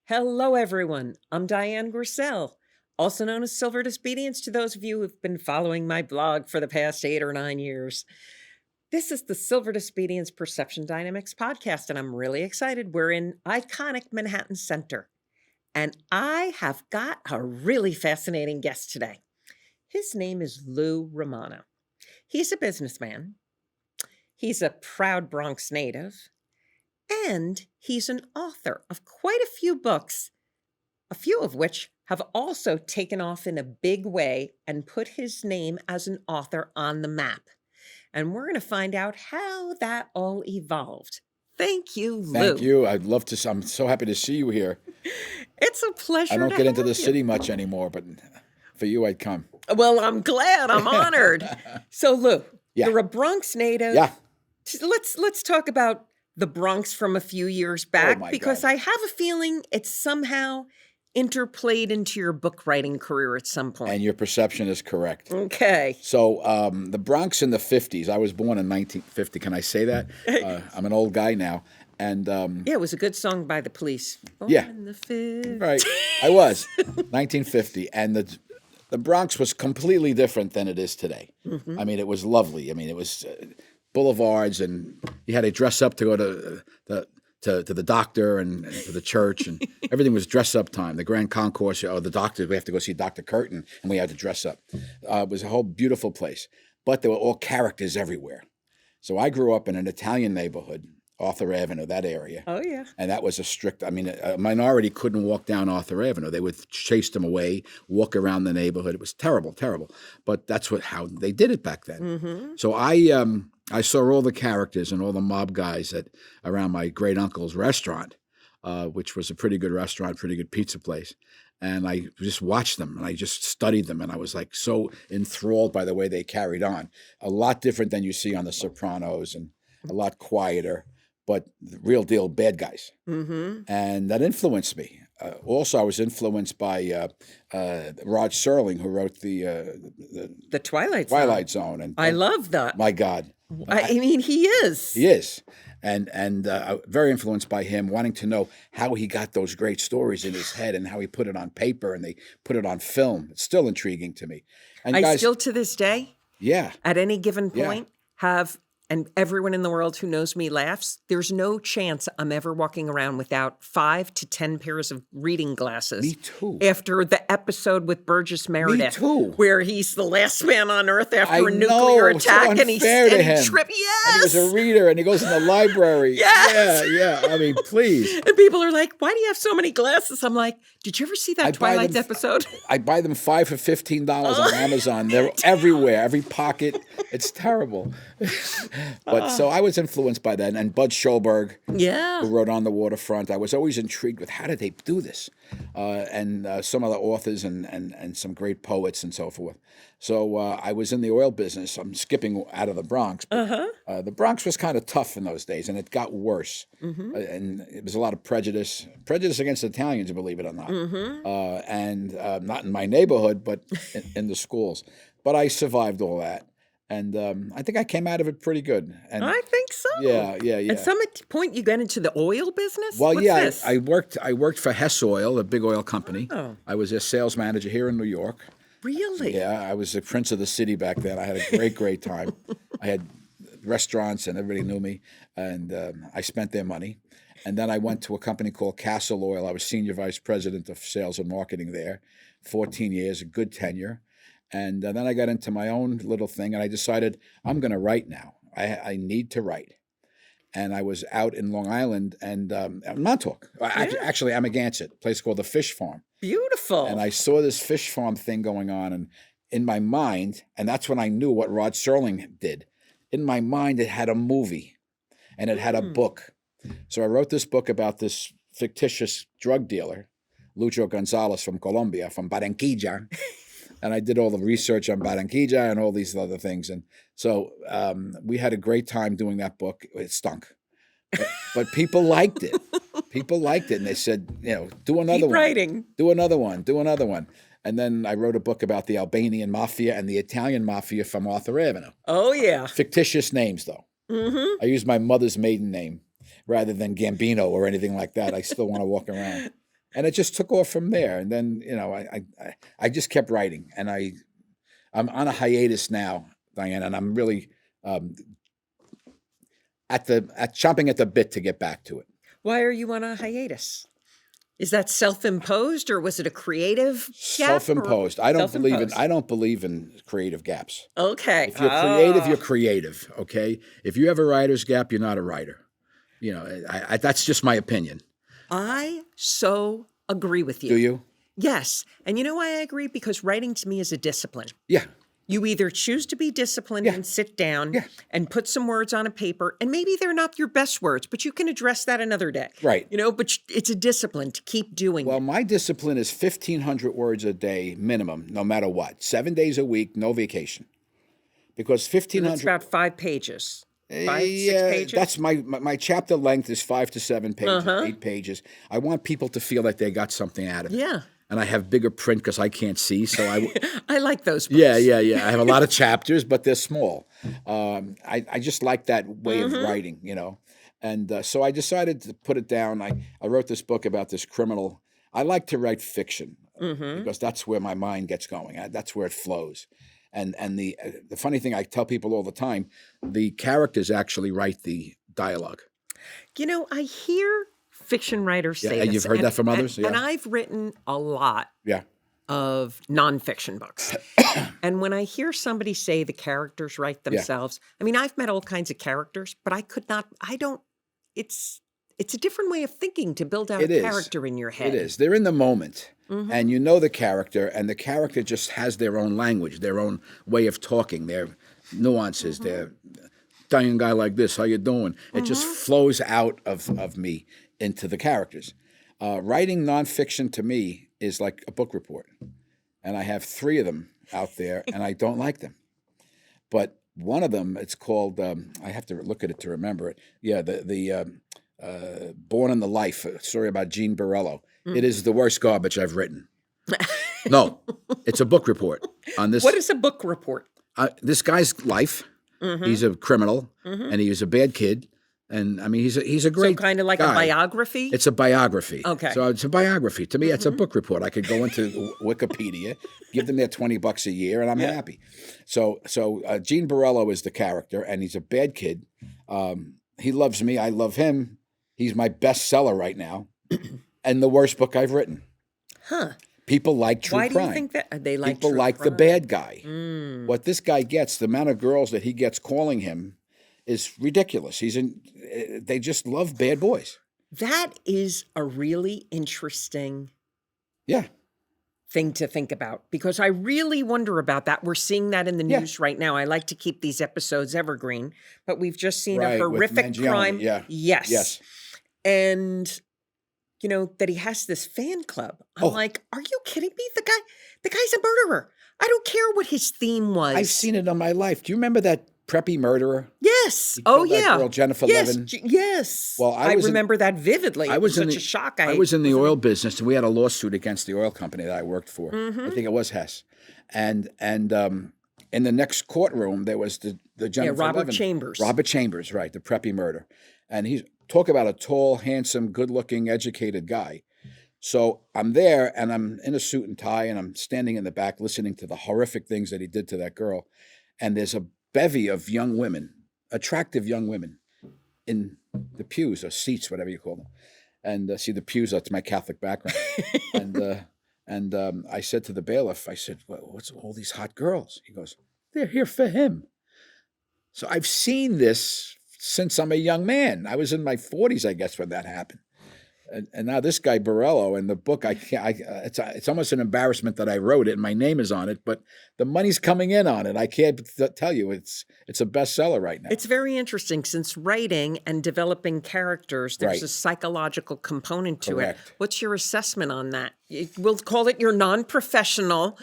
Hello, everyone. I'm Dian Griesel, also known as Silver Disobedience to those of you who've been following my blog for the past 8 or 9 years. This is the Silver Disobedience Perception Dynamics podcast, and I'm really excited. We're in iconic Manhattan Center, and I have got a really fascinating guest today. His name is Lou Romano. He's a businessman. He's a proud Bronx native. And he's an author of quite a few books, a few of which have also taken off in a big way and put his name as an author on the map. And we're going to find out how that all evolved. Thank you, Lou. Thank you. I'd love to. I'm so happy to see you here. It's a pleasure. I don't get into the you. city much anymore, but for you, I'd come. Well, I'm glad. I'm honored. So, Lou, Yeah. you're a Bronx native. Yeah. Let's talk about the Bronx from a few years back, because God. I have a feeling it's somehow interplayed into your book writing career at some point. And your perception is correct. Okay. So the Bronx in the 50s, I was born in 1950. Can I say that? I'm an old guy now. And yeah, it was a good song by the Police. Born Yeah. in the 50s. right, I was 1950. And the Bronx was completely different than it is today. Mm-hmm. I mean, it was lovely. I mean, it was boulevards, and you had to dress up to go to the doctor and to the church, and everything was dress up time. The Grand Concourse, the doctor, we have to go see Dr. Curtin, and we had to dress up. It was a whole beautiful place, but there were all characters everywhere. So I grew up in an Italian neighborhood, Arthur Avenue, that area. Oh, yeah. And that was a minority couldn't walk down Arthur Avenue. They would chase them away, walk around the neighborhood. It was terrible, terrible. But that's how they did it back then. Mm-hmm. So I saw all the characters and all the mob guys around my great uncle's restaurant, which was a pretty good restaurant, pretty good pizza place. And I just watched them, and I just studied them, and I was like so enthralled by the way they carried on. A lot different than you see on The Sopranos, and a lot quieter, but the real deal bad guys. Mm-hmm. And that influenced me. Also, I was influenced by Rod Serling, who wrote The Twilight Zone. Twilight Zone. And I love that. my God. I mean, he is. He is. And very influenced by him, wanting to know how he got those great stories in his head and how he put it on paper and they put it on film. It's still intriguing to me. And I guys, still, to this day, yeah, at any given Yeah. point, have, and everyone in the world who knows me laughs, there's no chance I'm ever walking around without 5 to 10 pairs of reading glasses. me too. After the episode with Burgess Meredith, too. where he's the last man on Earth after I a nuclear know, so attack, and he's unfair to and he him. tripped. And Yes, he was a reader, and he goes in the library. Yes. Yeah. I mean, please. and people are like, "Why do you have so many glasses?" I'm like, "Did you ever see that I buy Twilight them- episode?" I buy them $5 for $15 on Amazon. They're everywhere, every pocket. It's terrible. But so I was influenced by that. And Bud Schulberg, Yeah. who wrote On the Waterfront, I was always intrigued with how did they do this? And some other authors and some great poets and so forth. So I was in the oil business. I'm skipping out of the Bronx. But, the Bronx was kind of tough in those days, and it got worse. And it was a lot of prejudice against Italians, believe it or not. And not in my neighborhood, but in the schools. But I survived all that. And I think I came out of it pretty good. And I think so. yeah. At some point, you got into the oil business? Well, What's yeah, this? I worked for Hess Oil, a big oil company. Oh. I was a sales manager here in New York. Really? Yeah, I was the prince of the city back then. I had a great time. I had restaurants, and everybody knew me, and I spent their money. And then I went to a company called Castle Oil. I was senior vice president of sales and marketing there, 14 years, a good tenure. And then I got into my own little thing, and I decided I'm going to write now. I need to write. And I was out in Long Island and Montauk, actually Amagansett, a place called the Fish Farm. Beautiful. And I saw this fish farm thing going on, and in my mind, and that's when I knew what Rod Serling did. In my mind, it had a movie, and it had a book. So I wrote this book about this fictitious drug dealer, Lucho Gonzalez from Colombia, from Barranquilla. And I did all the research on Barranquilla and all these other things. And so we had a great time doing that book. It stunk. But people liked it. People liked it. And they said, do another Keep one. writing. Do another one. And then I wrote a book about the Albanian mafia and the Italian mafia from Arthur Avenue. Oh, yeah. Fictitious names, though. Mm-hmm. I used my mother's maiden name rather than Gambino or anything like that. I still want to walk around. And it just took off from there. And then, I just kept writing. And I'm on a hiatus now, Diana, and I'm really chomping at the bit to get back to it. Why are you on a hiatus? Is that self-imposed, or was it a creative gap? Self-imposed. I don't believe in creative gaps. Okay. If you're creative, you're creative. Okay. If you have a writer's gap, you're not a writer. That's just my opinion. I so agree with you. Do you? Yes. And you know why I agree? Because writing to me is a discipline. Yeah. You either choose to be disciplined and sit down and put some words on a paper, and maybe they're not your best words, but you can address that another day. Right. But it's a discipline to keep doing it. Well, my discipline is 1,500 words a day minimum, no matter what. 7 days a week, no vacation. Because 1,500... That's about 5 pages. 6 pages? That's my chapter length is 5 to 7 pages, 8 pages. I want people to feel like they got something out of it. Yeah. And I have bigger print because I can't see, so I like those books. Yeah. I have a lot of chapters, but they're small. I just like that way of writing, And so I decided to put it down. I wrote this book about this criminal. I like to write fiction because that's where my mind gets going. That's where it flows. And the funny thing, I tell people all the time, the characters actually write the dialogue. I hear fiction writers say this. You've heard that from others? And I've written a lot of nonfiction books. And when I hear somebody say the characters write themselves, I've met all kinds of characters, but it's a different way of thinking to build out a character in your head. It is. They're in the moment. And you know the character, and the character just has their own language, their own way of talking, their nuances, their Italian guy like this, how you doing? It just flows out of me into the characters. Writing nonfiction to me is like a book report. And I have 3 of them out there, and I don't like them. But one of them, it's called, I have to look at it to remember it. Yeah, the Born in the Life, a story about Gene Borello. It is the worst garbage I've written. No, it's a book report on this. What is a book report? This guy's life. He's a criminal, and he was a bad kid. And he's a great So kind of like guy. a biography? It's a biography. Okay. So it's a biography. To me, it's a book report. I could go into Wikipedia, give them their $20 a year, and I'm happy. So Gene Borello is the character, and he's a bad kid. He loves me. I love him. He's my bestseller right now, and the worst book I've written. Huh. People like true crime. Why do you think that? They like People true like crime? the bad guy. What this guy gets, the amount of girls that he gets calling him, is ridiculous. They just love bad boys. That is a really interesting thing to think about, because I really wonder about that. We're seeing that in the news right now. I like to keep these episodes evergreen, but we've just seen a horrific crime. Yes. And that he has this fan club. I'm like, are you kidding me? The guy's a murderer. I don't care what his theme was. I've seen it in my life. Do you remember that preppy murderer? Yes. That girl, Jennifer Levin. Yes. Well, I remember that vividly. It was such a shock. I was in the oil business, and we had a lawsuit against the oil company that I worked for. I think it was Hess. And in the next courtroom, there was the Jennifer Robert Levin. Chambers. Robert Chambers, right, the preppy murder. And he's talk about a tall, handsome, good-looking, educated guy. So I'm there, and I'm in a suit and tie, and I'm standing in the back listening to the horrific things that he did to that girl. And there's a bevy of young women, attractive young women, in the pews or seats, whatever you call them. And see, the pews, that's my Catholic background. and I said to the bailiff, I said, well, what's all these hot girls? He goes, they're here for him. So I've seen this since I'm a young man. I was in my 40s, I guess, when that happened. And now this guy Borello in the book, it's almost an embarrassment that I wrote it and my name is on it, but the money's coming in on it. I can't tell you it's a bestseller right now. It's very interesting, since writing and developing characters, there's a psychological component to it. What's your assessment on that? We'll call it your non-professional.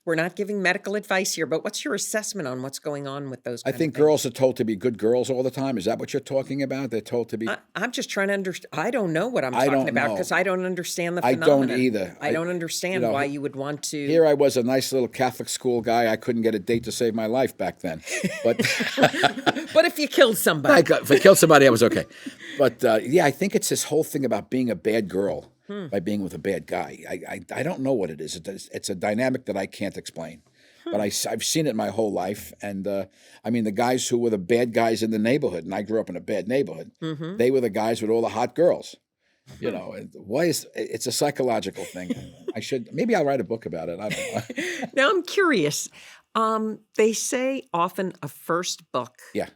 We're not giving medical advice here, but what's your assessment on what's going on with those kind I think of things? girls are told to be good girls all the time. Is that what you're talking about? They're told to be... I'm just trying to understand. I don't know what I'm talking about, because I don't understand the phenomenon. I don't either. I don't understand why you would want to... Here I was, a nice little Catholic school guy. I couldn't get a date to save my life back then. But but if you killed somebody... If I killed somebody, I was okay. But I think it's this whole thing about being a bad girl. by being with a bad guy. I don't know what it is. It's a dynamic that I can't explain. But I've seen it my whole life. And I mean, the guys who were the bad guys in the neighborhood, and I grew up in a bad neighborhood, they were the guys with all the hot girls. You know, it's a psychological thing. Maybe I'll write a book about it. I don't know. Now I'm curious. They say often a first book Yeah.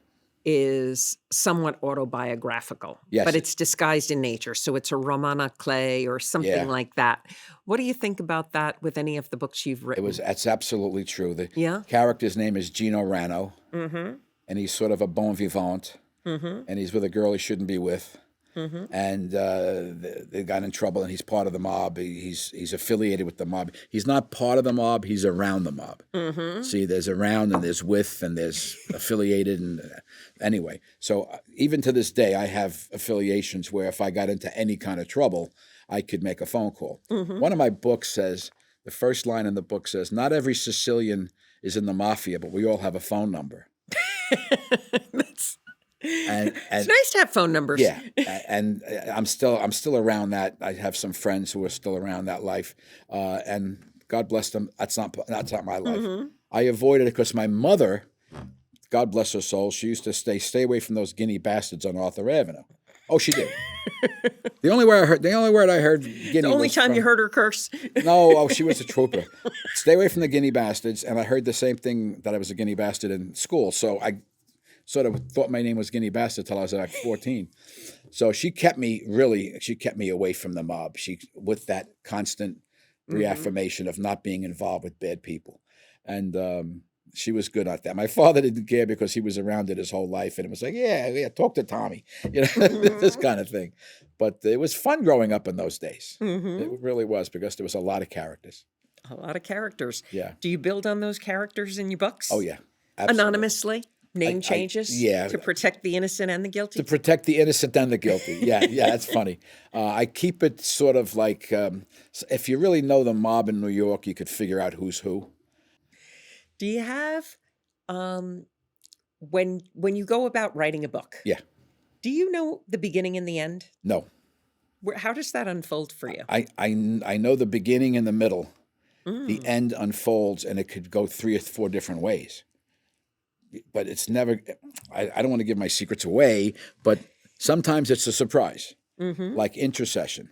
is somewhat autobiographical, Yes. but it's disguised in nature. So it's a roman à clé or something Yeah. like that. What do you think about that with any of the books you've written? That's absolutely true. The Yeah? character's name is Gino Rano, Mm-hmm. and he's sort of a bon vivant, and he's with a girl he shouldn't be with. And they got in trouble, and he's part of the mob. He's affiliated with the mob. He's not part of the mob. He's around the mob. See, there's around, and there's with, and there's affiliated. And anyway, so even to this day, I have affiliations where if I got into any kind of trouble, I could make a phone call. One of my books says, the first line in the book says, "Not every Sicilian is in the mafia, but we all have a phone number." And It's nice to have phone numbers. yeah, and I'm still around that. I have some friends who are still around that life, and God bless them. That's not my life. I avoided it because my mother, God bless her soul, she used to stay away from those guinea bastards on Arthur Avenue. Oh, she did. The only word I heard guinea. The only was time from, you heard her curse. No, she was a trooper. Stay away from the guinea bastards, and I heard the same thing that I was a guinea bastard in school. So I sort of thought my name was Guinea Bastard till I was like 14. So she kept me away from the mob. With that constant reaffirmation of not being involved with bad people. And she was good at that. My father didn't care because he was around it his whole life. And it was like, yeah, talk to Tommy, this kind of thing. But it was fun growing up in those days. It really was, because there was a lot of characters. A lot of characters. Yeah. Do you build on those characters in your books? Oh, yeah. Absolutely. Anonymously? Name changes? Yeah. To protect the innocent and the guilty? To protect the innocent and the guilty. Yeah, that's funny. I keep it sort of like, if you really know the mob in New York, you could figure out who's who. Do you have, when you go about writing a book, Yeah. do you know the beginning and the end? No. How does that unfold for you? I know the beginning and the middle. The end unfolds, and it could go 3 or 4 different ways. But it's never, I don't want to give my secrets away, but sometimes it's a surprise, like Intercession,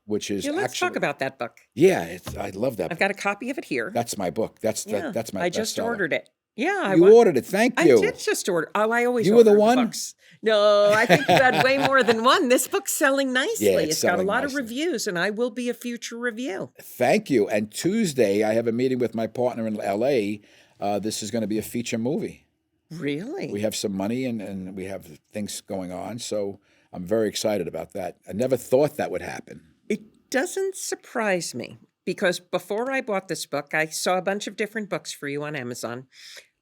which is Let's talk about that book. Yeah, I love that I've book. got a copy of it here. That's my book. That's my I just bestseller. ordered it. Yeah. You ordered it. Thank you. I did just order. Oh, I always You were the order one? books. No, I think you had way more than one. This book's selling nicely. Yeah, it's got a selling lot of nicely. reviews, and I will be a future review. Thank you. And Tuesday, I have a meeting with my partner in L.A. This is going to be a feature movie. Really? We have some money and we have things going on, so I'm very excited about that. I never thought that would happen. It doesn't surprise me, because before I bought this book, I saw a bunch of different books for you on Amazon.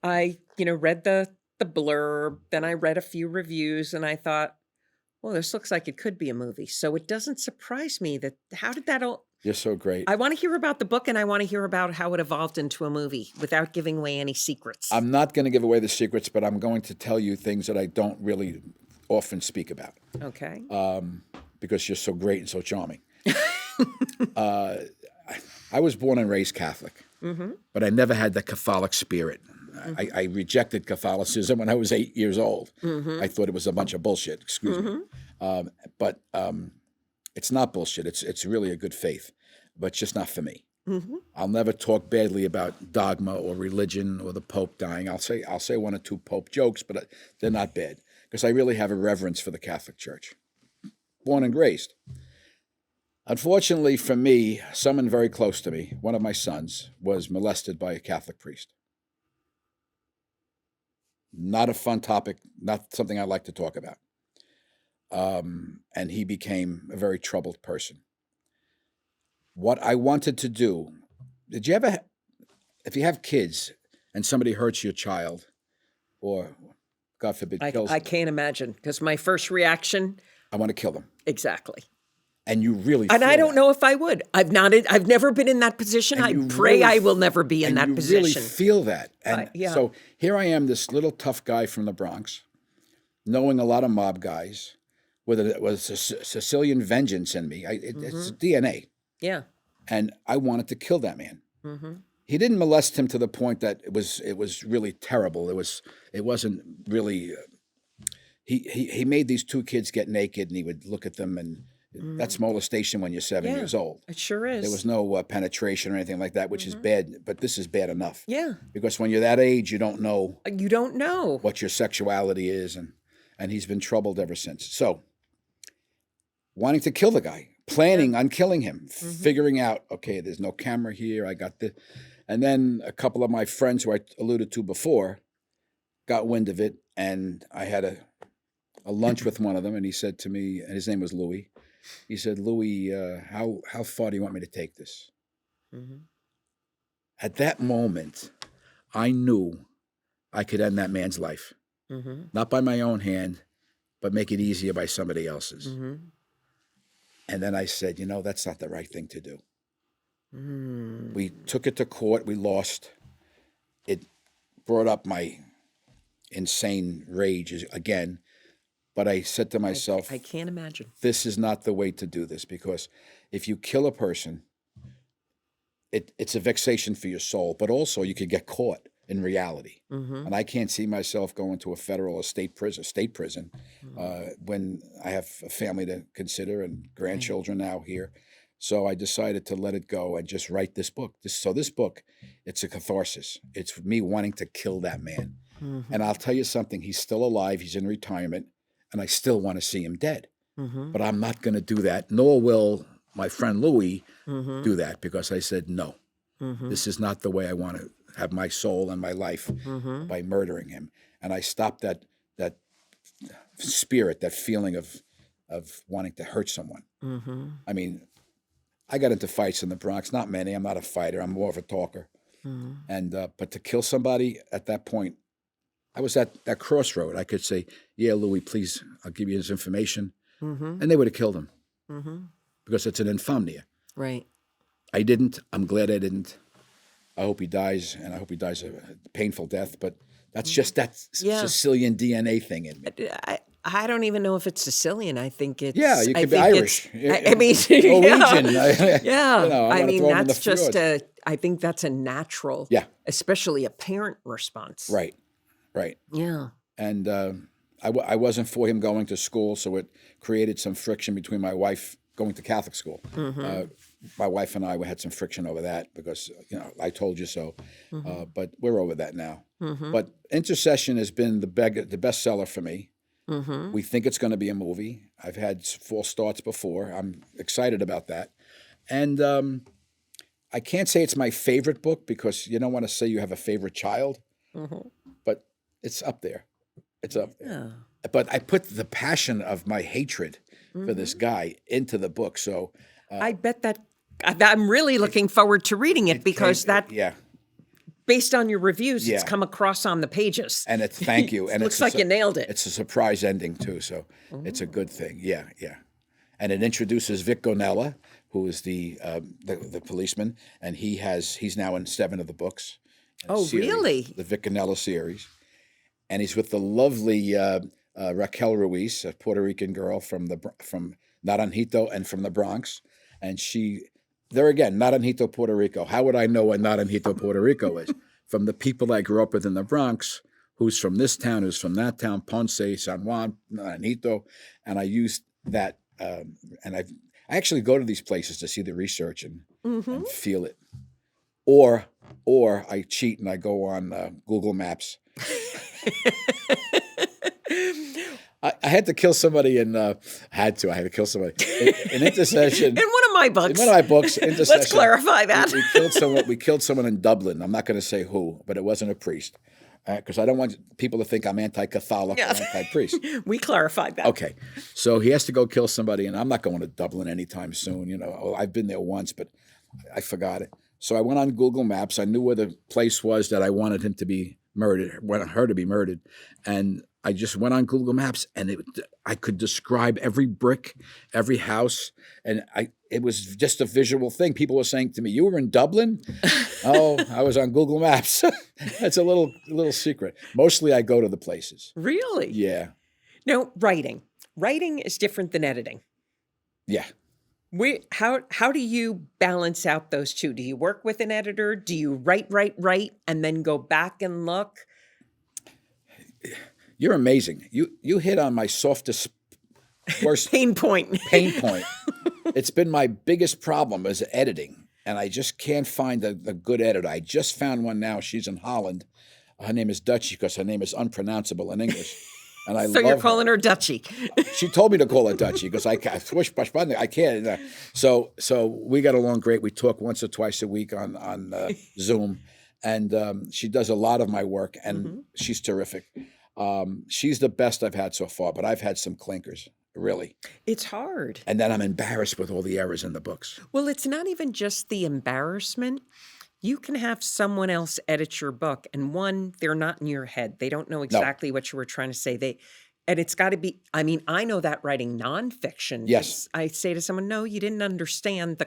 I, read the blurb, then I read a few reviews, and I thought, well, this looks like it could be a movie. So it doesn't surprise me how did that all... You're so great. I want to hear about the book, and I want to hear about how it evolved into a movie without giving away any secrets. I'm not going to give away the secrets, but I'm going to tell you things that I don't really often speak about. Okay. Because you're so great and so charming. I was born and raised Catholic, but I never had the Catholic spirit. I rejected Catholicism when I was 8 years old. I thought it was a bunch of bullshit, excuse me. But it's not bullshit. It's really a good faith, but it's just not for me. I'll never talk badly about dogma or religion or the Pope dying. I'll say 1 or 2 Pope jokes, but they're not bad, because I really have a reverence for the Catholic Church. Born and raised. Unfortunately for me, someone very close to me, one of my sons, was molested by a Catholic priest. Not a fun topic, not something I like to talk about. And he became a very troubled person. What I wanted to do, did you ever, if you have kids and somebody hurts your child, or God forbid kills I them, can't imagine, because my first reaction, I want to kill them. exactly. And you really And feel I don't that. know if I would. I've never been in that position. And I you pray really I will never be in that you position. really feel that. And yeah. so here I am, this little tough guy from the Bronx, knowing a lot of mob guys, whether it was a Sicilian vengeance in me. It's DNA. Yeah. And I wanted to kill that man. Mm-hmm. He didn't molest him to the point that it was really terrible. It wasn't really. He made these two kids get naked, and he would look at them, and that's molestation when you're 7 years old. It sure is. There was no penetration or anything like that, which is bad. But this is bad enough. Yeah. Because when you're that age, you don't know. You don't know what your sexuality is, and he's been troubled ever since. So, wanting to kill the guy, planning on killing him, figuring out, okay, there's no camera here, I got this. And then a couple of my friends who I alluded to before got wind of it, and I had a lunch with one of them, and he said to me, and his name was Louis, he said, Louis, how far do you want me to take this? At that moment, I knew I could end that man's life. Not by my own hand, but make it easier by somebody else's. And then I said, that's not the right thing to do. We took it to court. We lost. It brought up my insane rage again. But I said to myself, I can't imagine. This is not the way to do this, because if you kill a person, it's a vexation for your soul, but also you could get caught in reality. And I can't see myself going to a federal or state prison when I have a family to consider and grandchildren now here. So I decided to let it go and just write this book. This book, it's a catharsis. It's me wanting to kill that man. And I'll tell you something, he's still alive, he's in retirement, and I still want to see him dead. But I'm not going to do that, nor will my friend Louis do that, because I said, no, this is not the way I want to have my soul and my life by murdering him. And I stopped that spirit, that feeling of wanting to hurt someone. I mean, I got into fights in the Bronx, not many. I'm not a fighter. I'm more of a talker. And but to kill somebody at that point, I was at that crossroad. I could say, yeah, Louis, please, I'll give you his information. And they would have killed him because it's an insomnia. Right. I didn't. I'm glad I didn't. I hope he dies, and I hope he dies a painful death, but that's just that Sicilian DNA thing in me. I don't even know if it's Sicilian. I think it's... Yeah, you could be Irish. I mean, Norwegian. Yeah. I mean, that's just I think that's a natural, especially a parent response. Right. Yeah. And I wasn't for him going to school, so it created some friction between my wife going to Catholic school. My wife and I had some friction over that because, I told you so. But we're over that now. But Intercession has been the bestseller for me. We think it's going to be a movie. I've had false starts before. I'm excited about that. And I can't say it's my favorite book because you don't want to say you have a favorite child. But it's up there. It's up there. Yeah. But I put the passion of my hatred for this guy into the book. So I bet that I'm really looking forward to reading it because based on your reviews, it's come across on the pages. And it's thank you. And looks like you nailed it. It's a surprise ending too, so it's a good thing. Yeah. And it introduces Vic Gonella, who is the policeman, and he's now in 7 of the books. Really? The Vic Gonella series, and he's with the lovely Raquel Ruiz, a Puerto Rican girl from Naranjito and from the Bronx, and there again, Naranjito, Puerto Rico. How would I know what Naranjito, Puerto Rico is? From the people I grew up with in the Bronx, who's from this town, who's from that town, Ponce, San Juan, Naranjito, and I used that, and I actually go to these places to see the research and feel it. Or I cheat and I go on Google Maps. I had to kill somebody I had to kill somebody in Intercession. In one of my books. In one of my books, Intercession. Let's clarify that. We killed someone in Dublin. I'm not going to say who, but it wasn't a priest. Because I don't want people to think I'm anti-Catholic or anti-priest. We clarified that. Okay. So he has to go kill somebody, and I'm not going to Dublin anytime soon. I've been there once, but I forgot it. So I went on Google Maps. I knew where the place was that I wanted him to be murdered, wanted her to be murdered. And I just went on Google Maps, and I could describe every brick, every house, and it was just a visual thing. People were saying to me, "You were in Dublin?" Oh, I was on Google Maps. That's a little secret. Mostly I go to the places. Really? Yeah. Now, writing. Writing is different than editing. Yeah. How do you balance out those two? Do you work with an editor? Do you write, and then go back and look? You're amazing. You hit on my softest, worst Pain point. pain point. It's been my biggest problem is editing, and I just can't find a good editor. I just found one now. She's in Holland. Her name is Dutchie because her name is unpronounceable in English. And I So love you're calling her Dutchie. She told me to call her Dutchie because I push button. I can't. So we got along great. We talk once or twice a week on Zoom, and she does a lot of my work, and she's terrific. She's the best I've had so far, but I've had some clinkers, really. It's hard. And then I'm embarrassed with all the errors in the books. Well, it's not even just the embarrassment. You can have someone else edit your book, and one, they're not in your head. They don't know exactly what you were trying to say. And it's got to be, I mean, I know that writing nonfiction. Yes. I say to someone, no, you didn't understand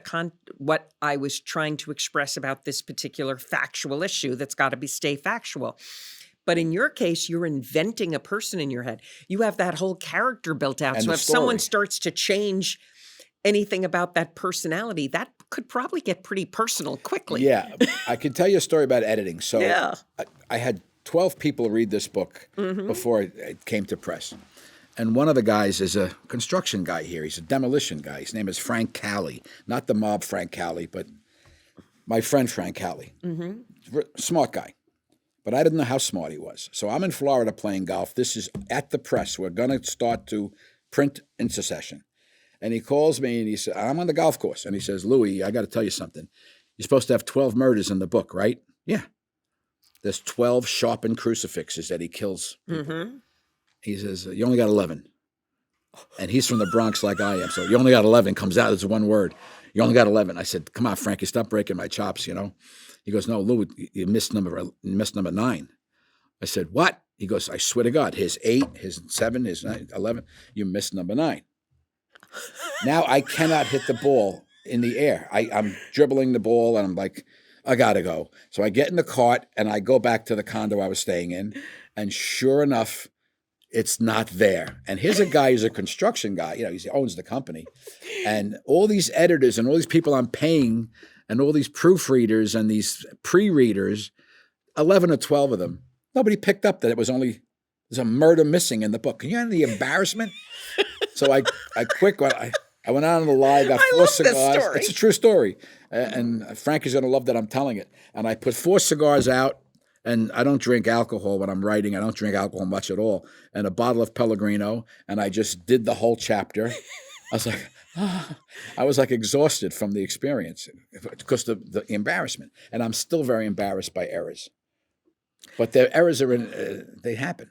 what I was trying to express about this particular factual issue. That's got to stay factual. But in your case, you're inventing a person in your head. You have that whole character built out. And so the if someone story. starts to change anything about that personality, that could probably get pretty personal quickly. Yeah. I can tell you a story about editing. So Yeah. I had 12 people read this book before it came to press. And one of the guys is a construction guy here. He's a demolition guy. His name is Frank Cali. Not the mob Frank Cali, but my friend Frank Cali. Smart guy. But I didn't know how smart he was. So I'm in Florida playing golf. This is at the press. We're going to start to print Intercession. And he calls me and he said, I'm on the golf course. And he says, Louis, I got to tell you something. You're supposed to have 12 murders in the book, right? Yeah. There's 12 sharpened crucifixes that he kills people. He says, you only got 11. And he's from the Bronx like I am. So you only got 11 comes out as one word. You only got 11. I said, come on, Frankie, stop breaking my chops, you know. He goes, no, Lou, you missed number 9. I said, what? He goes, I swear to God, his 8, his 7, his 9, 11, you missed number 9. Now I cannot hit the ball in the air. I'm dribbling the ball, and I'm like, I got to go. So I get in the cart, and I go back to the condo I was staying in, and sure enough, it's not there. And here's a guy who's a construction guy. You know, he owns the company. And all these editors and all these people I'm paying and all these proofreaders and these pre-readers, 11 or 12 of them, nobody picked up that there's a murder missing in the book. Can you handle the embarrassment? So I went out on the lie, got 4 cigars. This story. It's a true story. And Frankie's going to love that I'm telling it. And I put 4 cigars out. And I don't drink alcohol when I'm writing. I don't drink alcohol much at all. And a bottle of Pellegrino, and I just did the whole chapter. I was like exhausted from the experience because the embarrassment. And I'm still very embarrassed by errors. But the errors they happen.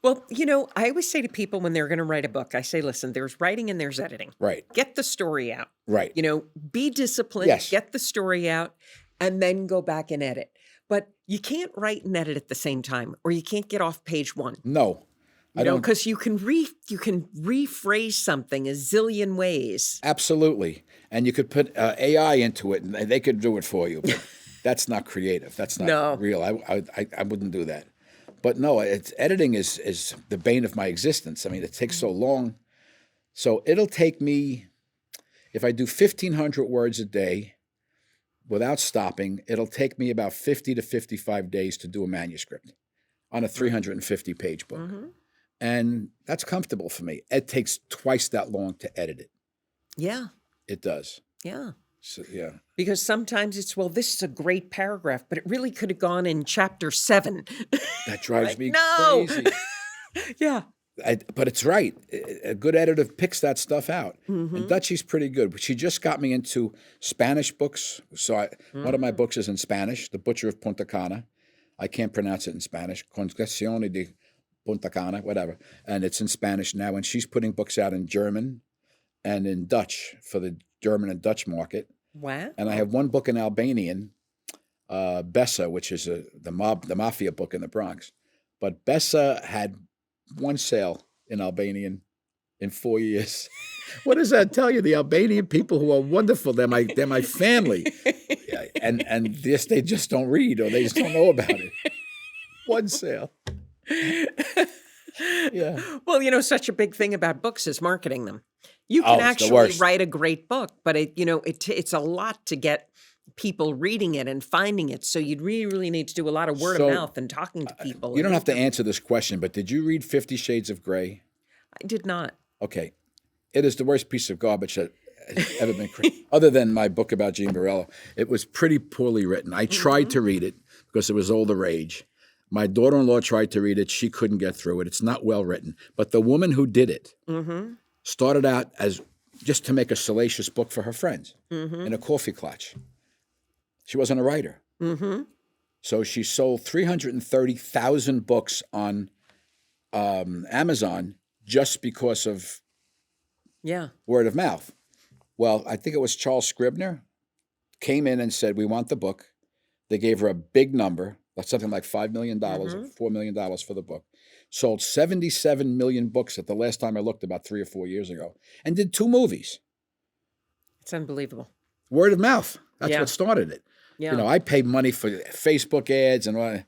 Well, you know, I always say to people when they're going to write a book, I say, listen, there's writing and there's editing. Right. Get the story out. Right. You know, be disciplined, Yes. Get the story out, and then go back and edit. But you can't write and edit at the same time, or you can't get off page 1. No. You know, because you can rephrase something a zillion ways. Absolutely. And you could put AI into it, and they could do it for you. But that's not creative. That's not real. I wouldn't do that. But no, editing is the bane of my existence. I mean, it takes so long. So it'll take me, if I do 1,500 words a day without stopping, it'll take me about 50 to 55 days to do a manuscript on a 350-page book. And that's comfortable for me. It takes twice that long to edit it. Yeah. It does. Yeah. So, yeah. Because sometimes it's, well, this is a great paragraph, but it really could have gone in chapter 7. That drives me no. crazy. Yeah. But it's right. A good editor picks that stuff out. And Dutchie's pretty good. She just got me into Spanish books. So one of my books is in Spanish, The Butcher of Punta Cana. I can't pronounce it in Spanish. Confessione de Punta Cana, whatever. And it's in Spanish now. And she's putting books out in German and in Dutch for the German and Dutch market. Wow. And I have one book in Albanian, Bessa, which is the mafia book in the Bronx. But Bessa had one sale in Albanian in 4 years. What does that tell you? The Albanian people who are wonderful, they're my family. And this, they just don't read or they just don't know about it. One sale. Yeah. Well, such a big thing about books is marketing them. You Oh, can it's the actually worst. write a great book, but it's a lot to get people reading it and finding it. So you'd really, really need to do a lot of word of So mouth and talking to people. you and don't have to interview- answer this question, but did you read 50 Shades of Grey? I did not. Okay. It is the worst piece of garbage that has ever been created. Other than my book about Jean Borello, it was pretty poorly written. I tried to read it because it was all the rage. My daughter-in-law tried to read it. She couldn't get through it. It's not well written. But the woman who did it started out as just to make a salacious book for her friends in a coffee clutch. She wasn't a writer. So she sold 330,000 books on Amazon just because of word of mouth. Well, I think it was Charles Scribner came in and said, we want the book. They gave her a big number, that's something like $5 million or $4 million for the book. Sold 77 million books at the last time I looked, about 3 or 4 years ago, and did 2 movies. It's unbelievable. Word of mouth. That's Yeah. what started it. Yeah. I pay money for Facebook ads and all.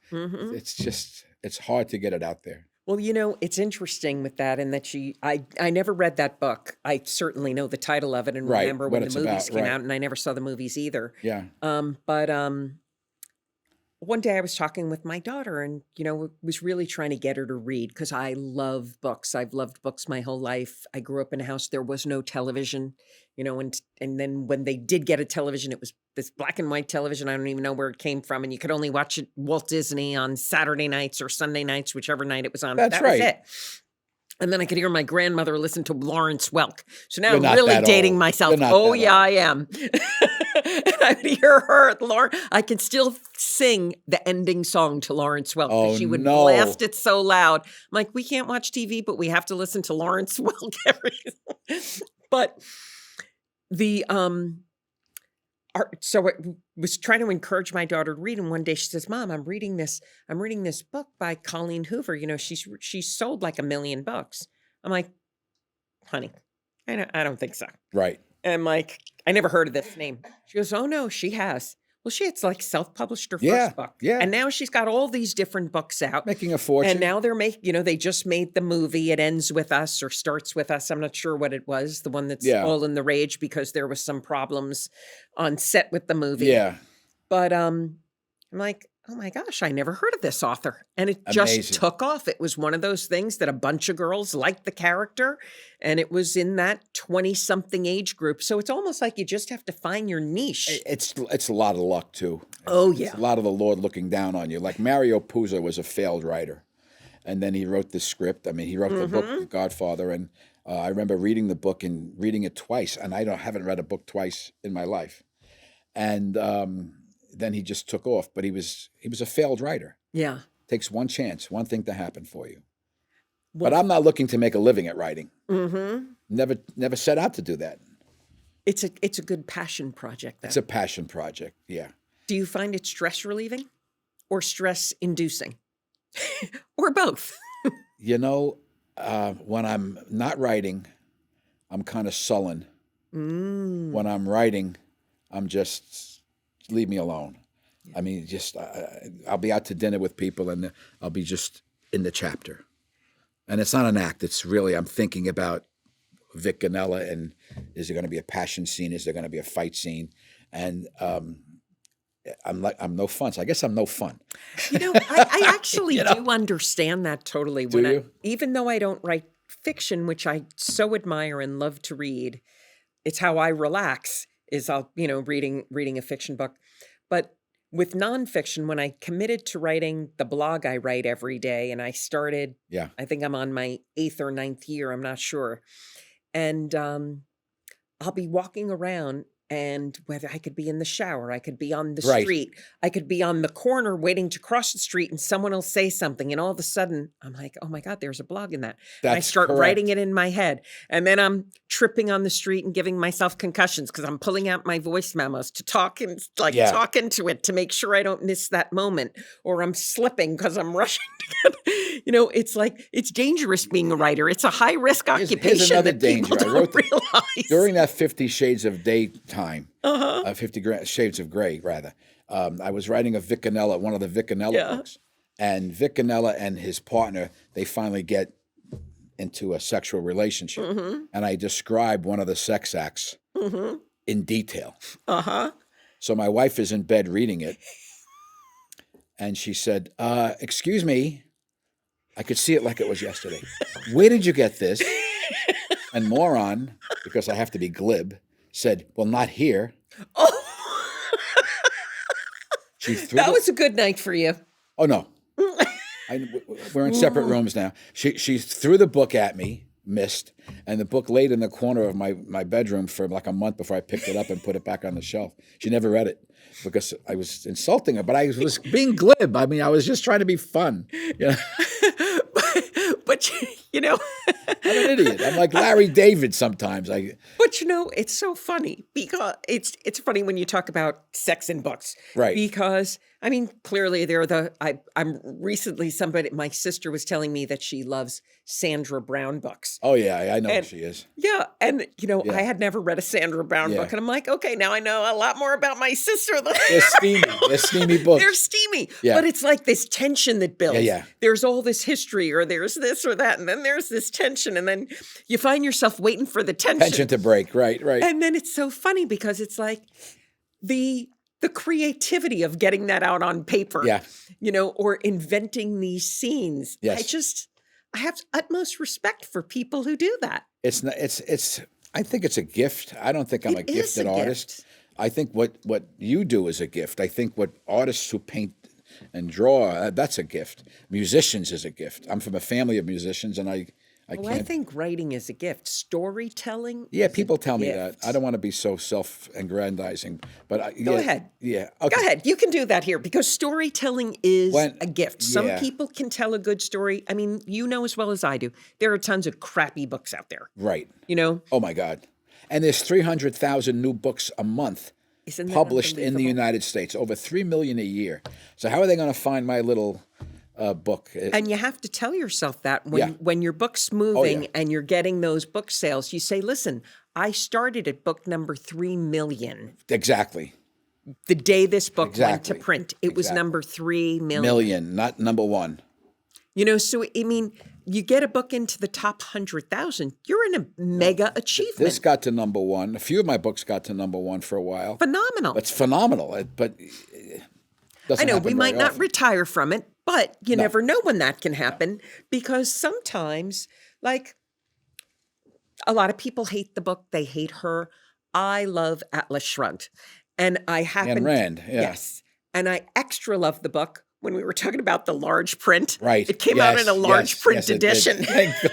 It's hard to get it out there. Well, it's interesting with that in that I never read that book. I certainly know the title of it and Right, remember what when the it's movies about, came right. out, and I never saw the movies either. Yeah. But one day I was talking with my daughter and, was really trying to get her to read because I love books. I've loved books my whole life. I grew up in a house, there was no television, and then when they did get a television, it was this black and white television. I don't even know where it came from. And you could only watch it, Walt Disney, on Saturday nights or Sunday nights, whichever night it was on. That's That right. was it. And then I could hear my grandmother listen to Lawrence Welk. So now You're I'm not really that dating old. myself. You're not Oh, that yeah, old. I am. And I would hear her, I can still sing the ending song to Lawrence Welk. 'Cause Oh, she would no. blast it so loud. I'm like, we can't watch TV, but we have to listen to Lawrence Welk But the so I was trying to encourage my daughter to read, and one day she says, "Mom, I'm reading this book by Colleen Hoover. She's sold like 1 million books." I'm like, "Honey, I don't think so." Right. And I'm like, "I never heard of this name." She goes, "Oh no, she has." Well, it's like self-published her Yeah, first book, yeah. and now she's got all these different books out. Making a fortune. And now they just made the movie. It ends with us or starts with us. I'm not sure what it was. The one that's Yeah. all in the rage because there was some problems on set with the movie. Yeah. But I'm like, oh my gosh, I never heard of this author. And it just Amazing. took off. It was one of those things that a bunch of girls liked the character. And it was in that 20-something age group. So it's almost like you just have to find your niche. It's a lot of luck, too. Oh, It's yeah. a lot of the Lord looking down on you. Like Mario Puzo was a failed writer. And then he wrote the script. I mean, he wrote the book, The Godfather. And I remember reading the book and reading it twice. And I haven't read a book twice in my life. And then he just took off. But he was a failed writer. Yeah. Takes one chance, one thing to happen for you. Well, But I'm not looking to make a living at writing. mm-hmm. Never set out to do that. It's a good passion project, though. It's a passion project. Yeah. Do you find it stress relieving or stress inducing? Or both? When I'm not writing, I'm kind of sullen. When I'm writing, I'm just, leave me alone. I mean, just, I'll be out to dinner with people and I'll be just in the chapter. And it's not an act. It's really, I'm thinking about Vic Ganella and is there going to be a passion scene? Is there going to be a fight scene? And I'm no fun. So I guess I'm no fun. I actually do understand that totally. Do you? Even though I don't write fiction, which I so admire and love to read, it's how I relax. Is I'll reading a fiction book, but with nonfiction, when I committed to writing the blog I write every day, and I started, I think I'm on my 8th or 9th year. I'm not sure, and I'll be walking around. And whether I could be in the shower, I could be on the street, I could be on the corner waiting to cross the street and someone will say something. And all of a sudden I'm like, oh my God, there's a blog in that. And I start writing it in my head. And then I'm tripping on the street and giving myself concussions because I'm pulling out my voice memos to talk and talk into it to make sure I don't miss that moment. Or I'm slipping because I'm rushing to get, it's like, it's dangerous being a writer. It's a high risk occupation. Here's another that danger. people don't realize. During that 50 Shades of Daytime, 50 Shades of Grey, rather, I was writing one of the Vic Ganella books. And Vic Ganella and his partner, they finally get into a sexual relationship. Mm-hmm. And I describe one of the sex acts Mm-hmm. in detail. Uh-huh. So my wife is in bed reading it. And she said, excuse me. I could see it like it was yesterday. Where did you get this? And moron, because I have to be glib, said, well, not here. Oh, She threw that was a good night for you. Oh, no. We're in separate rooms now. She threw the book at me, missed, and the book laid in the corner of my bedroom for like a month before I picked it up and put it back on the shelf. She never read it because I was insulting her, but I was being glib. I mean, I was just trying to be fun. You know? But you know, I'm an idiot. I'm like Larry David sometimes. But you know, it's so funny because it's funny when you talk about sex in books, Right. Because I mean, clearly I'm recently my sister was telling me that she loves Sandra Brown books. Oh yeah, I know And- who she is. Yeah, and you know, Yeah. I had never read a Sandra Brown Yeah. book, and I'm like, okay, now I know a lot more about my sister. They're steamy. They're steamy books. They're steamy, Yeah. but it's like this tension that builds. Yeah. There's all this history, or there's this or that, and then there's this tension, and then you find yourself waiting for the Tension to break. Right. and then it's so funny because it's like the creativity of getting that out on paper, Yeah. you know, or inventing these scenes. Yes. I have utmost respect for people who do that. It's not. It's. I think it's a gift. I don't think I'm a It is gifted a artist. gift. I think what you do is a gift. I think what artists who paint and draw, that's a gift. Musicians is a gift. I'm from a family of musicians, and I Oh, can't. I think writing is a gift. Storytelling. Yeah, is a people tell me that. gift. I don't want to be so self-aggrandizing, but Go ahead. Yeah, okay. Go ahead. You can do that here because storytelling is a gift. Some yeah. people can tell a good story. I mean, you know as well as I do, there are tons of crappy books out there, Right. you know? Oh my God. And there's 300,000 new books a month Isn't that published in the unbelievable? United States, over 3 million a year. So how are they going to find my little book? And you have to tell yourself that when, Yeah. when your book's moving yeah. and you're getting those book sales, you say, listen, I started at book number 3 million. Exactly. The day this book went to Exactly. print, it was Exactly. number 3 million. Million, not number one. You know, so I mean, you get a book into the top 100,000, you're in a mega achievement. This got to number one. A few of my books got to number one for a while. Phenomenal. It's phenomenal. But it doesn't I know happen we might very not often. retire from it, but you never know when that can happen because sometimes, like, a lot of people hate the book. They hate her. I love Atlas Shrugged. And I happen Ayn Rand, yeah. Yes. And I extra love the book when we were talking about the large print. Right. It came out Yes, in a large yes, print yes, it did. edition. Thank God.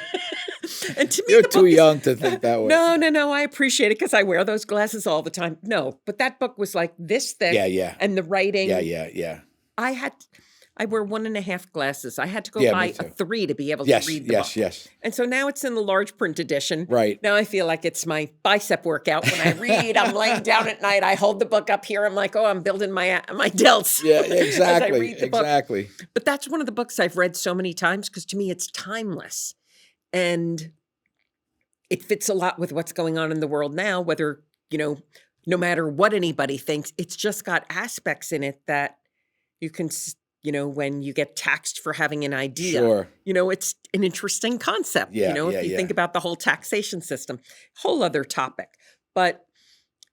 And to me, You're the too book is- young to think that way. No, I appreciate it because I wear those glasses all the time. No, but that book was like this thick. Yeah. And the writing. Yeah. I wear 1.5 glasses. I had to go Yeah, me buy a too. 3 to be able Yes, to read the yes, book. yes. And so now it's in the large print edition. Right. Now I feel like it's my bicep workout. When I read, I'm laying down at night. I hold the book up here. I'm like, oh, I'm building my delts. Yeah, as I exactly. read the book. Exactly. But that's one of the books I've read so many times because to me it's timeless. And it fits a lot with what's going on in the world now, whether, you know, no matter what anybody thinks, it's just got aspects in it that you can, you know, when you get taxed for having an idea, Sure. you know, it's an interesting concept, Yeah, you know, yeah, if you yeah. think about the whole taxation system, whole other topic. But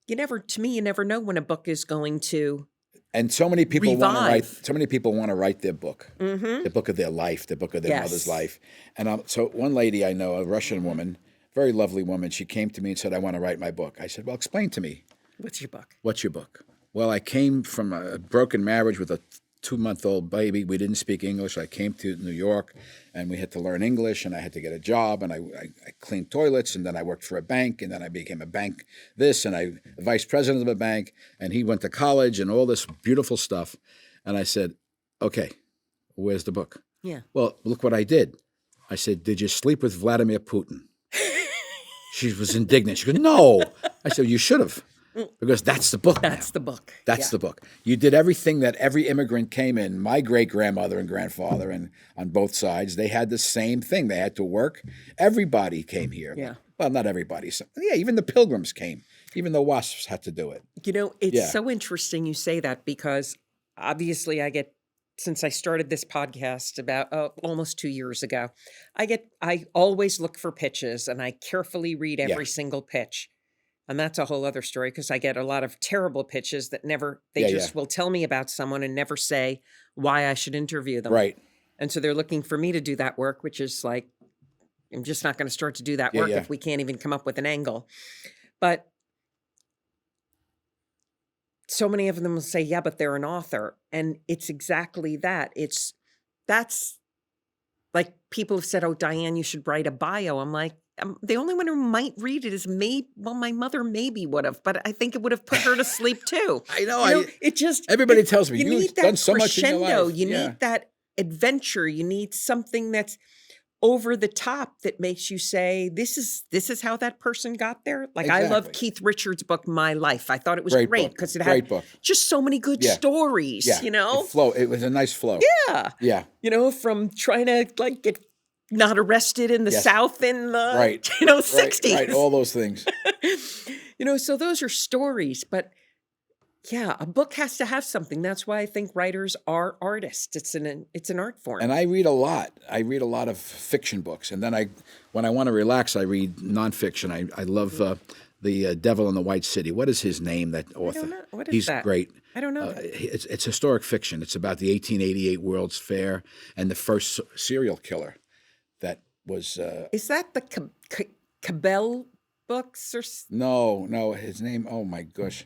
you never know when a book is going to And so many people want to write. Revive. So many people want to write their book, Mhm. the book of their life, the book of their mother's Yes. life. And so one lady I know, a Russian woman, very lovely woman, she came to me and said, "I want to write my book." I said, "Well, explain to me. What's your book? What's your book?" Well, I came from a broken marriage with a 2-month-old baby. We didn't speak English. I came to New York, and we had to learn English, and I had to get a job, and I cleaned toilets, and then I worked for a bank, and then I became a bank this, and I vice president of a bank, and he went to college, and all this beautiful stuff. And I said, "Okay, where's the book?" Yeah. Well, look what I did. I said, "Did you sleep with Vladimir Putin?" She was indignant. She goes, "No." I said, "You should have, because that's the book. That's now. the book. That's Yeah. the book. You did everything that every immigrant came in. My great-grandmother and grandfather, and on both sides, they had the same thing. They had to work. Everybody came here. Yeah. Well, not everybody. So, yeah, even the Pilgrims came. Even the WASPs had to do it. You know, it's Yeah. so interesting you say that because obviously I get since I started this podcast about almost 2 years ago, I always look for pitches and I carefully read Yeah. every single pitch. And that's a whole other story because I get a lot of terrible pitches that they Yeah, just yeah. will tell me about someone and never say why I should interview them. Right. And so they're looking for me to do that work, which is like, I'm just not going to start to do that Yeah, work yeah. if we can't even come up with an angle. But so many of them will say, yeah, but they're an author. And it's exactly that. That's like people have said, oh, Diane, you should write a bio. I'm like, the only one who might read it is my mother maybe would have, but I think it would have put her to sleep too. I know. It just, Everybody tells me, you you've need done that so much in your crescendo. life. You Yeah. need that adventure. You need something that's over the top that makes you say, this is how that person got there. Like I love Exactly. Keith Richards' book, My Life. I thought it was Great great book. because it Great had book. just so many good Yeah. stories, Yeah. It was a nice flow. Yeah. Yeah. From trying to like get not arrested in the Yes. South in the, Right. 60s. Right. All those things. So those are stories, but yeah, a book has to have something. That's why I think writers are artists. It's an art form. And I read a lot. I read a lot of fiction books. And then when I want to relax, I read nonfiction. I love The Devil in the White City. What is his name, that author? know. What is He's that? great. I don't know. It's historic fiction. It's about the 1888 World's Fair and the first serial killer that was... Is that the Cabell books or? No, his name, oh my gosh.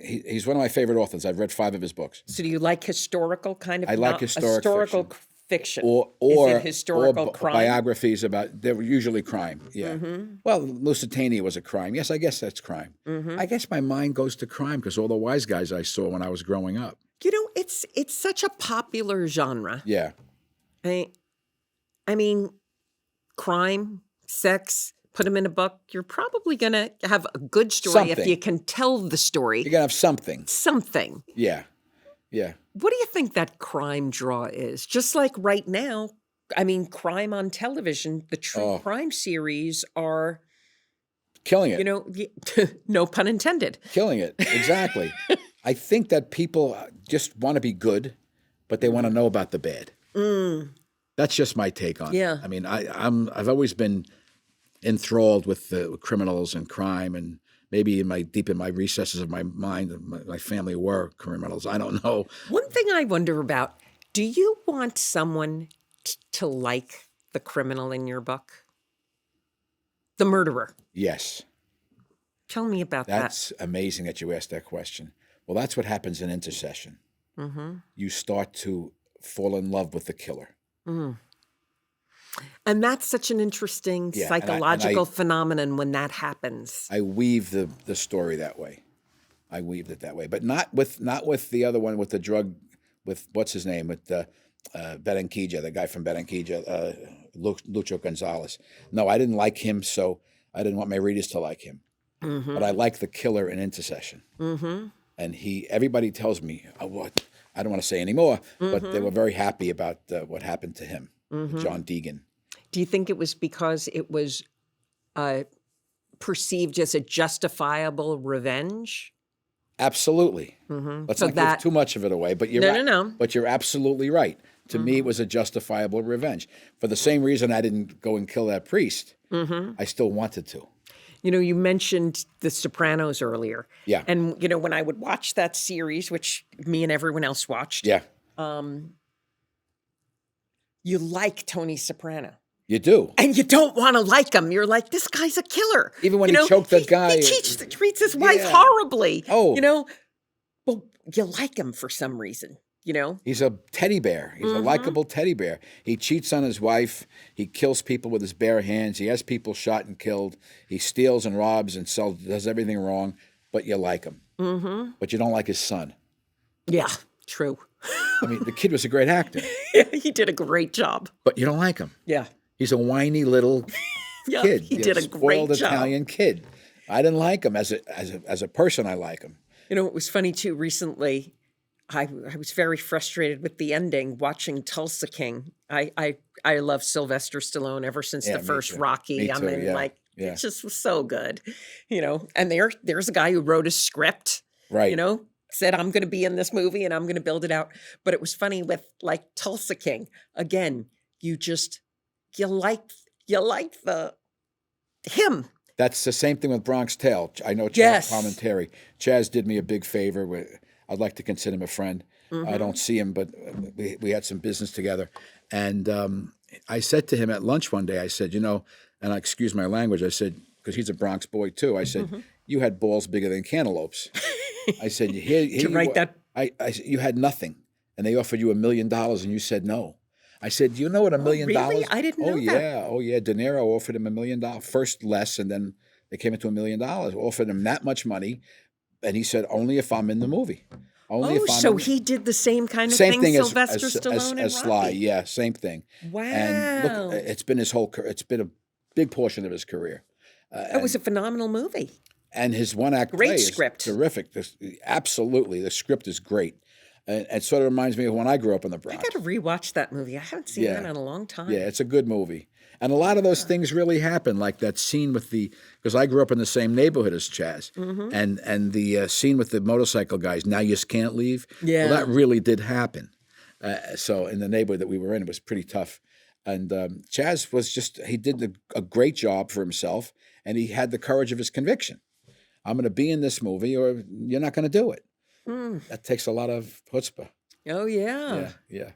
He's one of my favorite authors. I've read 5 of his books. So do you like historical kind of? I like historical fiction. Or is it historical crime? biographies about, they were usually crime. Yeah. Mm-hmm. Well, Lusitania was a crime. Yes, I guess that's crime. Mm-hmm. I guess my mind goes to crime because all the wise guys I saw when I was growing up. It's such a popular genre. Yeah. I mean, crime, sex, put them in a book. You're probably going to have a good story if Something. you can tell the story. You're going to have something. Something. Yeah. Yeah. What do you think that crime draw is? Just like right now, I mean, crime on television, the true crime series are... Killing it. No pun intended. Killing it. Exactly. I think that people just want to be good, but they want to know about the bad. That's just my take on it. Yeah. I mean, I've always been enthralled with the criminals and crime, and maybe deep in my recesses of my mind, my family were criminals. I don't know. One thing I wonder about, do you want someone to like the criminal in your book? The murderer. Yes. Tell me about That's amazing that you asked that question. Well, that's what happens in Intercession. Mm-hmm. You start to fall in love with the killer. Mm. And that's such an interesting Yeah, psychological phenomenon when that happens. I weave the story that way. I weaved it that way, but not with the other one with the drug, with what's his name, with Berenquilla, the guy from Berenquilla, Lucho Gonzalez. No, I didn't like him, so I didn't want my readers to like him. Mm-hmm. But I like the killer in Intercession. Mm-hmm. And everybody tells me, what? I don't want to say anymore, but they were very happy about what happened to him, John Deegan. Do you think it was because it was perceived as a justifiable revenge? Absolutely. Mm-hmm. Let's not give too much of it away, but you're right. No. But you're absolutely right. To me, it was a justifiable revenge. For the same reason I didn't go and kill that priest, I still wanted to. You mentioned The Sopranos earlier. Yeah. And, when I would watch that series, which me and everyone else watched, Yeah. You like Tony Soprano. You do. And you don't want to like him. You're like, this guy's a killer. Even when he choked that guy. He treats his wife horribly. Oh. Well, you like him for some reason, He's a teddy bear. He's a likable teddy bear. He cheats on his wife. He kills people with his bare hands. He has people shot and killed. He steals and robs and does everything wrong, but you like him. Mm-hmm. But you don't like his son. Yeah, true. I mean, the kid was a great actor. Yeah, he did a great job. But you don't like him. Yeah. He's a whiny little kid. He did a great spoiled job. Italian kid. I didn't like him. As a person, I like him. It was funny, too. Recently, I was very frustrated with the ending watching Tulsa King. I love Sylvester Stallone ever since the first Rocky. Me too, it just was so good, And there's a guy who wrote a script, right? said, I'm going to be in this movie and I'm going to build it out. But it was funny with like Tulsa King. Again, you like the him. That's the same thing with Bronx Tale. I know Chaz Yes. Commentary. Chaz did me a big favor. I'd like to consider him a friend. I don't see him, but we had some business together. And I said to him at lunch one day, I said, you know, and I excuse my language, I said, because he's a Bronx boy too, I said, you had balls bigger than cantaloupes. I said, here To write that. you had nothing, and they offered you $1 million, and you said no. I said, do you know what $1 million? Really? I didn't know that. Oh yeah. De Niro offered him $1 million, first less, and then they came into $1 million. Offered him that much money, and he said, only if I'm in the movie. Only if I'm So in he did the same kind of same thing thing Sylvester Stallone as and Sly. Rocky. Yeah, same thing. Wow. And look, it's been his whole career. It's been a big portion of his career. It was a phenomenal movie. And his one-act Great play is script. terrific. Absolutely, the script is great. And it sort of reminds me of when I grew up in the I Bronx. got to rewatch that movie. I haven't seen that in a long time. Yeah, it's a good movie. And a lot of those things really happen, like that scene with because I grew up in the same neighborhood as Chaz, and the scene with the motorcycle guys, now you just can't leave. Yeah. Well, that really did happen. So in the neighborhood that we were in, it was pretty tough. And Chaz was he did a great job for himself, and he had the courage of his conviction. I'm going to be in this movie, or you're not going to do it. That takes a lot of chutzpah. Oh, yeah. Yeah.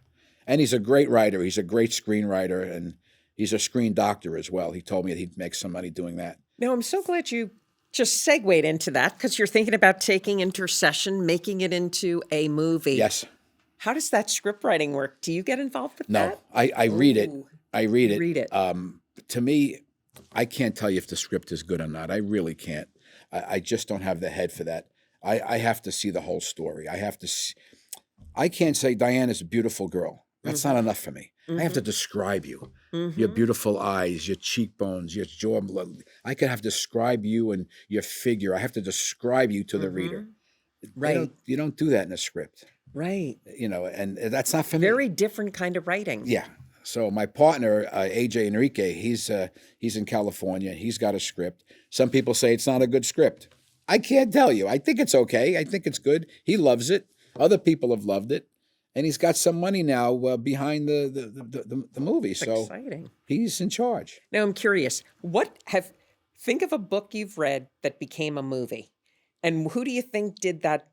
And he's a great writer. He's a great screenwriter, and he's a screen doctor as well. He told me that he'd make some money doing that. No, I'm so glad you just segued into that, because you're thinking about taking Intercession, making it into a movie. Yes. How does that script writing work? Do you get involved with that? No, I read it. Ooh. I read it. Read it. To me, I can't tell you if the script is good or not. I really can't. I just don't have the head for that. I have to see the whole story. I can't say Diane is a beautiful girl. That's not enough for me. I have to describe you. Your beautiful eyes, your cheekbones, your jaw. I could have to describe you and your figure. I have to describe you to the reader. Right. You don't do that in a script. Right. You know, and that's not for me. Very different kind of writing. Yeah. So my partner, AJ Enrique, he's in California. He's got a script. Some people say it's not a good script. I can't tell you. I think it's okay. I think it's good. He loves it. Other people have loved it, and he's got some money now behind the movie. So exciting. He's in charge. Now I'm curious. Think of a book you've read that became a movie, and who do you think did that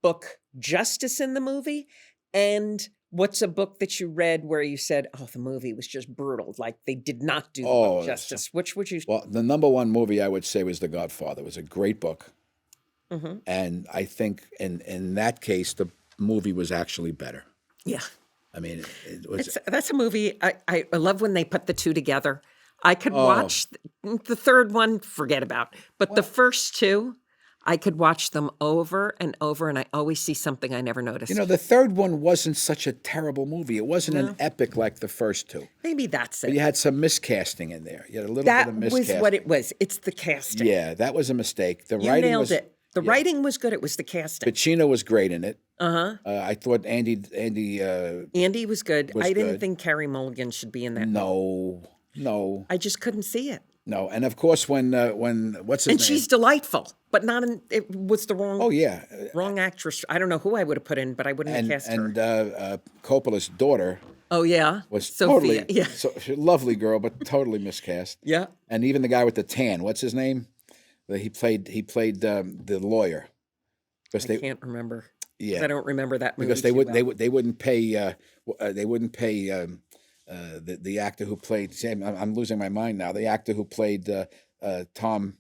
book justice in the movie? And what's a book that you read where you said, "Oh, the movie was just brutal. Like they did not do the book justice." Which would you? Well, the number one movie I would say was The Godfather. It was a great book. And I think in that case, the movie was actually better. Yeah. I mean, it was. That's a movie. I love when they put the two together. I could watch the third one, forget about. But the first two, I could watch them over and over, and I always see something I never noticed. You know, the third one wasn't such a terrible movie. It wasn't an epic like the first two. Maybe that's it. But you had some miscasting in there. You had a little bit of miscasting. That was what it was. It's the casting. Yeah, that was a mistake. The You writing nailed was, it. The writing was good. It was the casting. Pacino was great in it. Uh-huh. I thought Andy Andy was good. was I didn't good. think Carey Mulligan should be in that. No. I just couldn't see it. No. And of course when what's his name? And she's delightful, but not in. It was the wrong. Oh yeah. Wrong actress. I don't know who I would have put in, but I wouldn't have cast her. And Coppola's daughter Oh yeah, was Sophia. totally Yeah, she's a lovely girl, but totally miscast. yeah. And even the guy with the tan, what's his name? He played the lawyer. Because I can't remember. Yeah, I don't remember that movie. because they wouldn't pay the actor who played. I'm losing my mind now. The actor who played Tom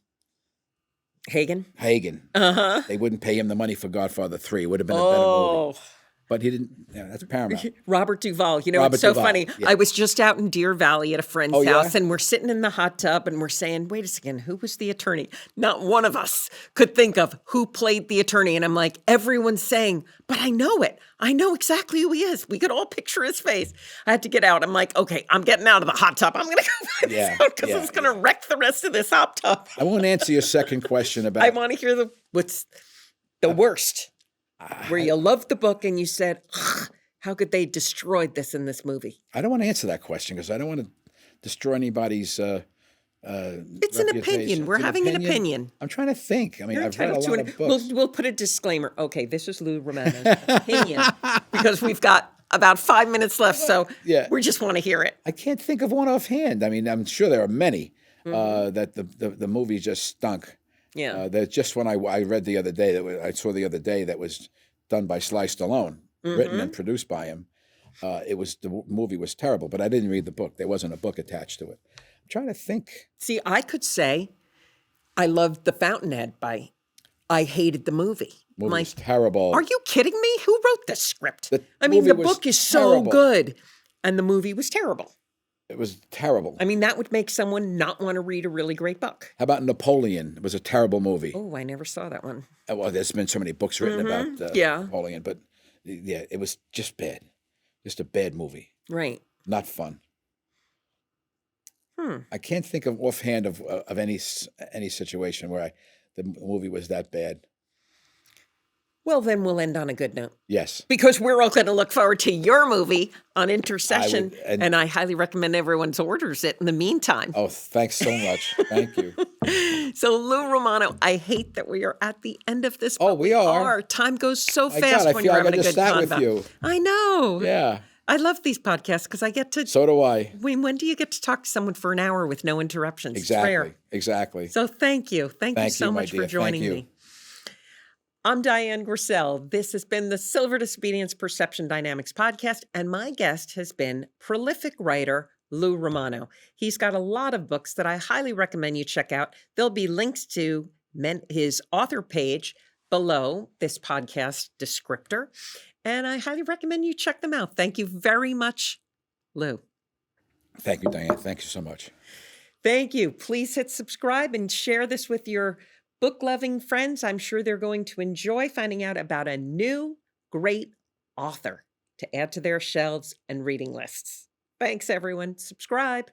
Hagen. They wouldn't pay him the money for Godfather 3. It would have been a better movie. But he didn't. Yeah, that's Paramount. Robert Duvall. You know, Robert it's so Duvall, funny. yeah. I was just out in Deer Valley at a friend's Oh, yeah? house, and we're sitting in the hot tub, and we're saying, wait a second, who was the attorney? Not one of us could think of who played the attorney. And I'm like, everyone's saying, but I know it. I know exactly who he is. We could all picture his face. I had to get out. I'm like, okay, I'm getting out of the hot tub. I'm going to go find this out because it's going to wreck the rest of this hot tub. I won't answer your second question about. I want to hear what's the worst, where you loved the book and you said, ugh, how could they destroy this in this movie? I don't want to answer that question because I don't want to destroy anybody's It's an opinion. reputation. We're It's having an opinion. I'm trying to think. I mean, You're I've read a entitled to lot it. of books. We'll put a disclaimer. Okay, this is Lou Romano's opinion because we've got about 5 minutes left, so Yeah. we just want to hear it. I can't think of one offhand. I mean, I'm sure there are many Mm-hmm. that the movie just stunk. Yeah. That just when I read the other day I saw the other day that was done by Sly Stallone, written Mm-hmm. and produced by him. The movie was terrible, but I didn't read the book. There wasn't a book attached to it. I'm trying to think. See, I could say I loved The Fountainhead I hated the movie. The movie I'm was like, terrible. are you kidding me? Who wrote this script? The I mean, movie the was book is so terrible. good, and the movie was terrible. It was terrible. I mean, that would make someone not want to read a really great book. How about Napoleon? It was a terrible movie. Oh, I never saw that one. Well, there's been so many books written about Yeah. Napoleon, but yeah, it was just bad. Just a bad movie. Right. Not fun. Hmm. I can't think of offhand of any situation where the movie was that bad. Well, then we'll end on a good note. Yes. Because we're all going to look forward to your movie on Intercession, and- and I highly recommend everyone's orders it in the meantime. Oh, thanks so much. Thank you. So, Lou Romano, I hate that we are at the end of this. Oh, but we are. Time goes so My fast God, I when feel you're like I having a just good sat with convo. you. I know. Yeah. I love these podcasts because I get to. So do I. When do you get to talk to someone for an hour with no interruptions? It's Exactly. rare. Exactly. So thank you. Thank you Thank so you, my much dear. for joining Thank you. me. I'm Dian Griesel. This has been the Silver Disobedience Perception Dynamics podcast, and my guest has been prolific writer Lou Romano. He's got a lot of books that I highly recommend you check out. There'll be links to his author page below this podcast descriptor, and I highly recommend you check them out. Thank you very much, Lou. Thank you, Diane. Thank you so much. Thank you. Please hit subscribe and share this with your book-loving friends. I'm sure they're going to enjoy finding out about a new, great author to add to their shelves and reading lists. Thanks, everyone. Subscribe.